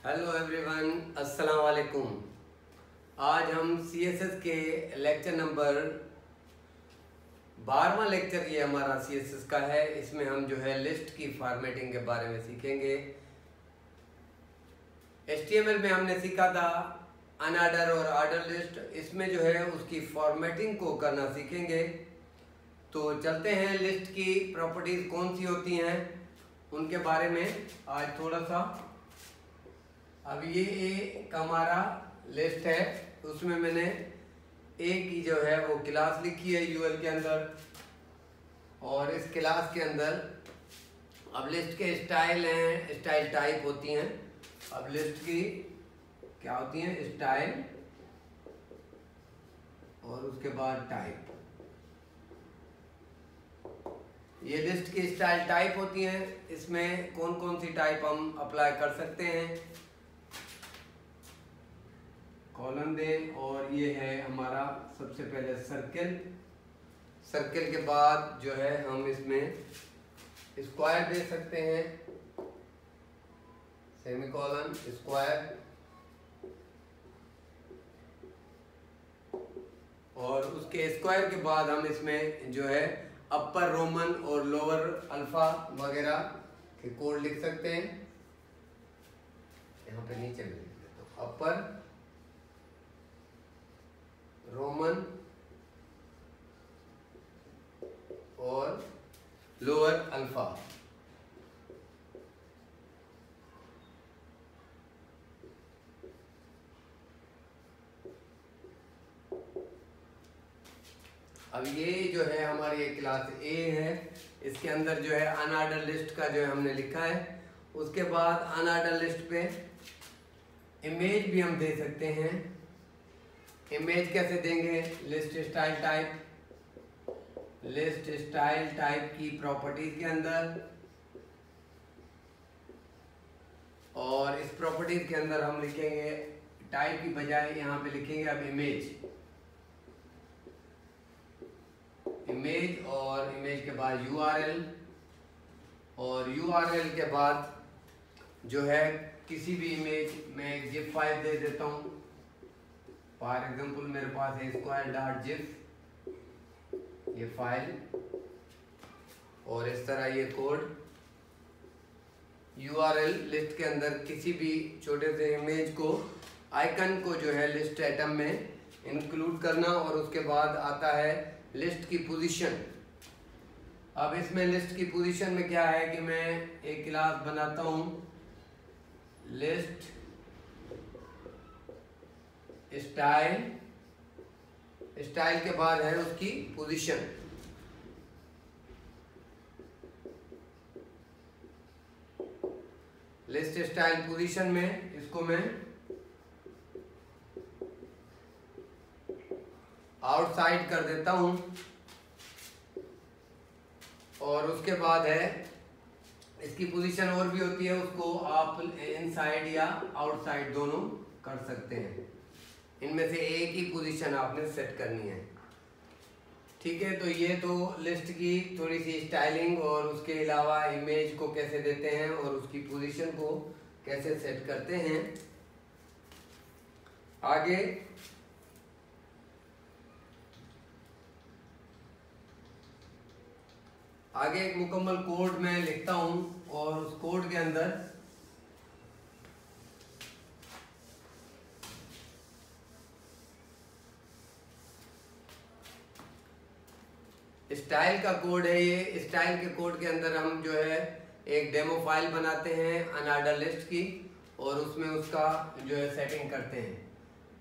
Hello everyone, अस्सलाम वालेकुम। आज हम सीएसएस के लेक्चर नंबर 12वां लेक्चर ये हमारा सीएसएस का है। इसमें हम जो है लिस्ट की फॉर्मेटिंग के बारे में सीखेंगे। एचटीएमएल में हमने सीखा था अनऑर्डर और ऑर्डर लिस्ट। इसमें जो है उसकी फॉर्मेटिंग को करना सीखेंगे। तो चलते हैं, लिस्ट की प्रॉपर्टीज कौन सी होती हैं उनके बारे में आज थोड़ा सा। अब ये एक हमारा लिस्ट है, उसमें मैंने ए की जो है वो क्लास लिखी है यूएल के अंदर, और इस क्लास के अंदर अब लिस्ट के स्टाइल हैं, स्टाइल टाइप होती हैं। अब लिस्ट की क्या होती हैं? स्टाइल और उसके बाद टाइप। ये लिस्ट की स्टाइल टाइप होती हैं। इसमें कौन कौन सी टाइप हम अप्लाई कर सकते हैं? कॉलम दे, और ये है हमारा सबसे पहले सर्किल। सर्किल के बाद जो है हम इसमें स्क्वायर दे सकते हैं, सेमीकोलन, स्क्वायर। और उसके स्क्वायर के बाद हम इसमें जो है अपर रोमन और लोअर अल्फा वगैरह के कोड लिख सकते हैं। यहाँ पे नीचे में लिख देता हूँ, अपर रोमन और लोअर अल्फा। अब ये जो है हमारी क्लास ए है। इसके अंदर जो है अनऑर्डर लिस्ट का जो है हमने लिखा है। उसके बाद अनऑर्डर लिस्ट पे इमेज भी हम दे सकते हैं। इमेज कैसे देंगे? List style type. List style type की प्रॉपर्टीज के अंदर, और इस प्रॉपर्टीज के अंदर हम लिखेंगे टाइप की बजाय यहाँ पे लिखेंगे अब इमेज। इमेज और इमेज के बाद यूआरएल, और यूआरएल के बाद जो है किसी भी इमेज में एक जिप फाइल दे देता हूँ। फॉर एग्जांपल मेरे पास है square.zip ये फाइल, और इस तरह ये कोड। यूआरएल लिस्ट के अंदर किसी भी छोटे से इमेज को, आइकन को जो है लिस्ट आइटम में इंक्लूड करना, और उसके बाद आता है लिस्ट की पोजीशन। अब इसमें लिस्ट की पोजीशन में क्या है कि मैं एक क्लास बनाता हूँ लिस्ट स्टाइल। स्टाइल के बाद है उसकी पोजीशन। लिस्ट स्टाइल पोजीशन में इसको मैं आउटसाइड कर देता हूं, और उसके बाद है इसकी पोजीशन और भी होती है, उसको आप इनसाइड या आउटसाइड दोनों कर सकते हैं। इनमें से एक ही पोजीशन आपने सेट करनी है। ठीक है, तो ये तो लिस्ट की थोड़ी सी स्टाइलिंग, और उसके अलावा इमेज को कैसे देते हैं और उसकी पोजीशन को कैसे सेट करते हैं। आगे एक मुकम्मल कोड मैं लिखता हूं, और उस कोड के अंदर स्टाइल का कोड है। ये स्टाइल के कोड के अंदर हम जो है एक डेमो फाइल बनाते हैं अनऑर्डर लिस्ट की, और उसमें उसका जो है सेटिंग करते हैं।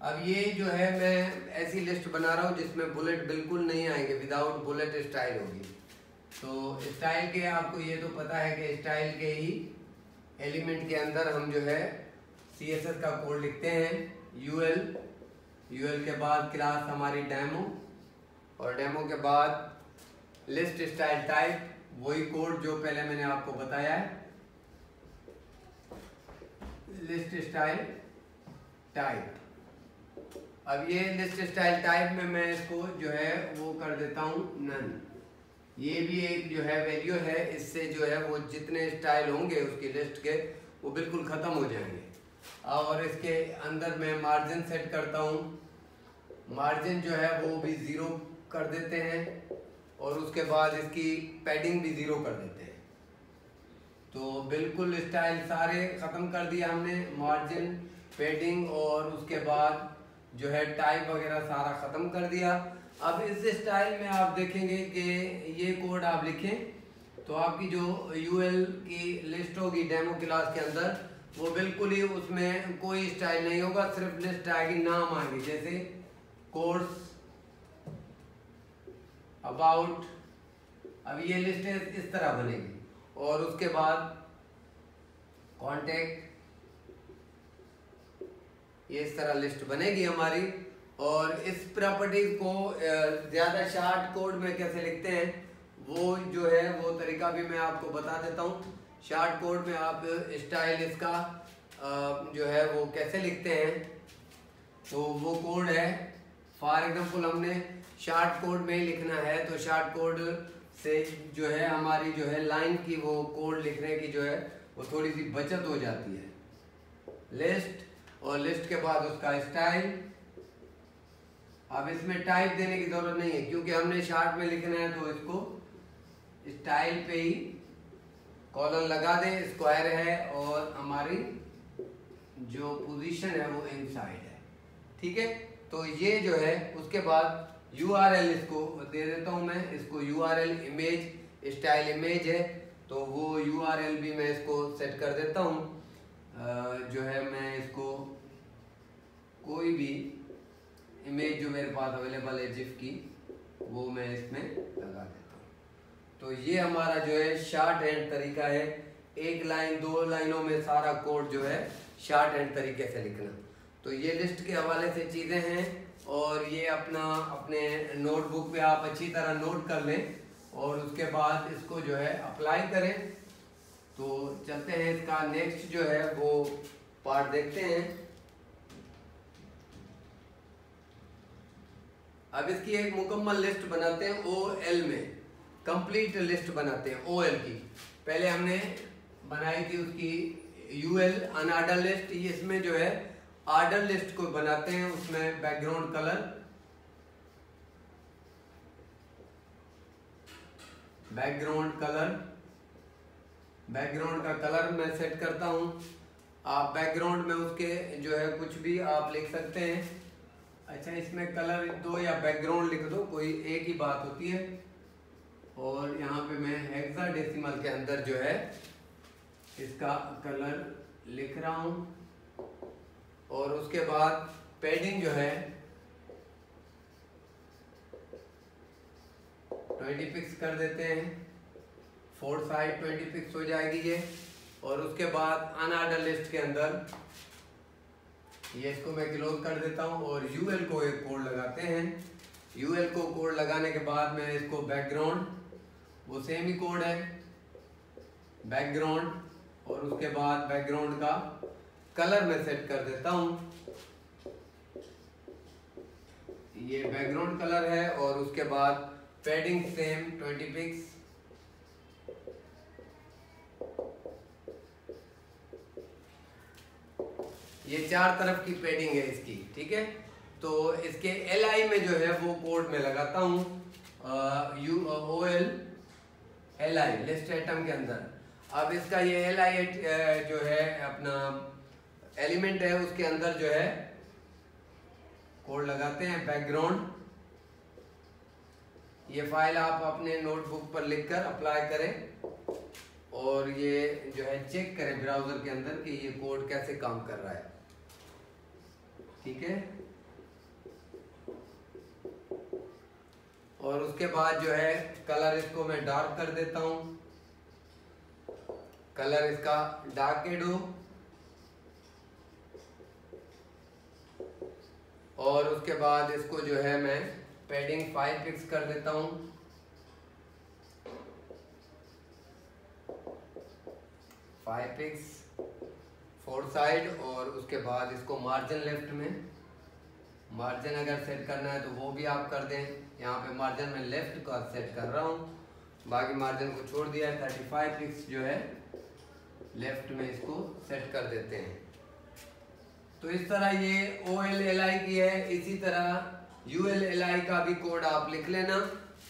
अब ये जो है मैं ऐसी लिस्ट बना रहा हूँ जिसमें बुलेट बिल्कुल नहीं आएंगे, विदाउट बुलेट स्टाइल होगी। तो स्टाइल के आपको ये तो पता है कि स्टाइल के ही एलिमेंट के अंदर हम जो है सीएसएस का कोड लिखते हैं। यूएल के बाद क्लास हमारी डेमो, और डेमो के बाद लिस्ट स्टाइल टाइप, वही कोड जो पहले मैंने आपको बताया है। List style type. अब ये लिस्ट स्टाइल टाइप में मैं इसको जो है वो कर देता हूँ नन। ये भी एक जो है वैल्यू है, इससे जो है वो जितने स्टाइल होंगे उसकी लिस्ट के वो बिल्कुल ख़त्म हो जाएंगे। और इसके अंदर मैं मार्जिन सेट करता हूँ। मार्जिन जो है वो भी 0 कर देते हैं और उसके बाद इसकी पैडिंग भी 0 कर देते हैं। तो बिल्कुल स्टाइल सारे ख़त्म कर दिया हमने, मार्जिन, पैडिंग और उसके बाद जो है टाइप वगैरह सारा ख़त्म कर दिया। अब इस स्टाइल में आप देखेंगे कि ये कोड आप लिखें तो आपकी जो यूएल की लिस्ट होगी डेमो क्लास के अंदर, वो बिल्कुल ही उसमें कोई स्टाइल नहीं होगा, सिर्फ लिस्ट आएगी, नाम आएंगे, जैसे कोर्स, अबाउट। अब ये लिस्ट इस तरह बनेगी और उसके बाद कॉन्टेक्ट, ये इस तरह लिस्ट बनेगी हमारी। और इस प्रॉपर्टीज को ज़्यादा शॉर्ट कोड में कैसे लिखते हैं वो जो है वो तरीका भी मैं आपको बता देता हूँ। शॉर्ट कोड में आप स्टाइल इसका जो है वो कैसे लिखते हैं, तो वो कोड है, फॉर एग्जांपल हमने शॉर्ट कोड में ही लिखना है तो शॉर्ट कोड से जो है हमारी जो है लाइन की वो कोड लिखने की जो है वो थोड़ी सी बचत हो जाती है। लिस्ट और लिस्ट के बाद उसका स्टाइल। अब इसमें टाइप देने की जरूरत नहीं है क्योंकि हमने शॉर्ट में लिखना है, तो इसको स्टाइल पे ही कॉलन लगा दें, स्क्वायर है और हमारी जो पोजीशन है वो इनसाइड है, ठीक है। तो ये जो है उसके बाद URL इसको दे देता हूँ मैं, इसको URL इमेज, स्टाइल इमेज है तो वो URL भी मैं इसको सेट कर देता हूँ। जो है मैं इसको कोई भी इमेज जो मेरे पास अवेलेबल है जिफ की, वो मैं इसमें लगा देता हूँ। तो ये हमारा जो है शॉर्ट हैंड तरीका है, एक लाइन 2 लाइनों में सारा कोड जो है शॉर्ट हैंड तरीके से लिखना। तो ये लिस्ट के हवाले से चीज़ें हैं और ये अपने नोटबुक पे आप अच्छी तरह नोट कर लें और उसके बाद इसको जो है अप्लाई करें। तो चलते हैं, इसका नेक्स्ट जो है वो पार्ट देखते हैं। अब इसकी एक मुकम्मल लिस्ट बनाते हैं OL में, कंप्लीट लिस्ट बनाते हैं OL की। पहले हमने बनाई थी उसकी UL अनऑर्डर लिस्ट, इसमें जो है ऑर्डर लिस्ट को बनाते हैं, उसमें बैकग्राउंड कलर, बैकग्राउंड का कलर मैं सेट करता हूं। आप बैकग्राउंड में उसके जो है कुछ भी आप लिख सकते हैं। अच्छा, इसमें कलर दो या बैकग्राउंड लिख दो, कोई एक ही बात होती है। और यहाँ पे मैं हेक्साडेसिमल के अंदर जो है इसका कलर लिख रहा हूँ और उसके बाद पैडिंग जो है 20 पिक्स कर देते हैं, 4 साइड 20 पिक्स हो जाएगी ये। और उसके बाद अनऑर्डर लिस्ट के अंदर ये इसको मैं क्लोज कर देता हूँ और UL को एक कोड लगाते हैं। UL को कोड लगाने के बाद मैं इसको बैकग्राउंड, वो सेम ही कोड है, बैकग्राउंड, और उसके बाद बैकग्राउंड का कलर मैं सेट कर देता हूँ, ये बैकग्राउंड कलर है। और उसके बाद पैडिंग सेम 20 पिक्स, ये 4 तरफ की पैडिंग है इसकी, ठीक है। तो इसके LI में जो है वो कोड में लगाता हूँ, OL LI लिस्ट आइटम के अंदर। अब इसका ये LI जो है अपना एलिमेंट है, उसके अंदर जो है कोड लगाते हैं बैकग्राउंड। ये फाइल आप अपने नोटबुक पर लिखकर अप्लाई करें और ये जो है चेक करें ब्राउजर के अंदर कि ये कोड कैसे काम कर रहा है, ठीक है। और उसके बाद जो है कलर इसको मैं डार्क कर देता हूँ, कलर इसका डार्केड हो। और उसके बाद इसको जो है मैं पैडिंग 5 पिक्स कर देता हूँ, 5 पिक्स 4 साइड। और उसके बाद इसको मार्जिन लेफ्ट में, मार्जिन अगर सेट करना है तो वो भी आप कर दें। यहाँ पे मार्जिन में लेफ्ट का सेट कर रहा हूँ, बाकी मार्जिन को छोड़ दिया है। 35 पिक्स जो है लेफ्ट में इसको सेट कर देते हैं। तो इस तरह ये OLLI की है, इसी तरह ULLI का भी कोड आप लिख लेना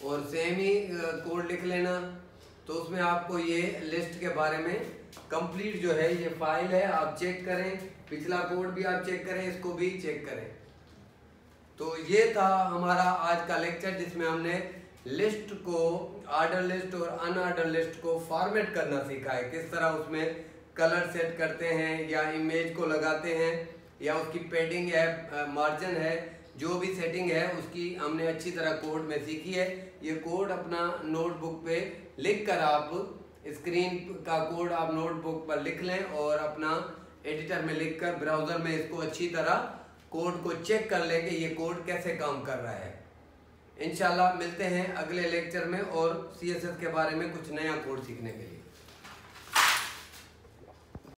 और सेम ही कोड लिख लेना। तो उसमें आपको ये लिस्ट के बारे में कंप्लीट जो है ये फाइल है, आप चेक करें, पिछला कोड भी आप चेक करें, इसको भी चेक करें। तो ये था हमारा आज का लेक्चर जिसमें हमने लिस्ट को, ऑर्डर लिस्ट और अनऑर्डर लिस्ट को फॉर्मेट करना सीखा है, किस तरह उसमें कलर सेट करते हैं या इमेज को लगाते हैं या उसकी पेडिंग है, मार्जिन है, जो भी सेटिंग है उसकी हमने अच्छी तरह कोड में सीखी है। ये कोड अपना नोटबुक पे लिख कर, आप स्क्रीन का कोड आप नोटबुक पर लिख लें और अपना एडिटर में लिखकर ब्राउजर में इसको अच्छी तरह कोड को चेक कर लें कि ये कोड कैसे काम कर रहा है। इंशाल्लाह मिलते हैं अगले लेक्चर में और CSS के बारे में कुछ नया कोड सीखने के लिए।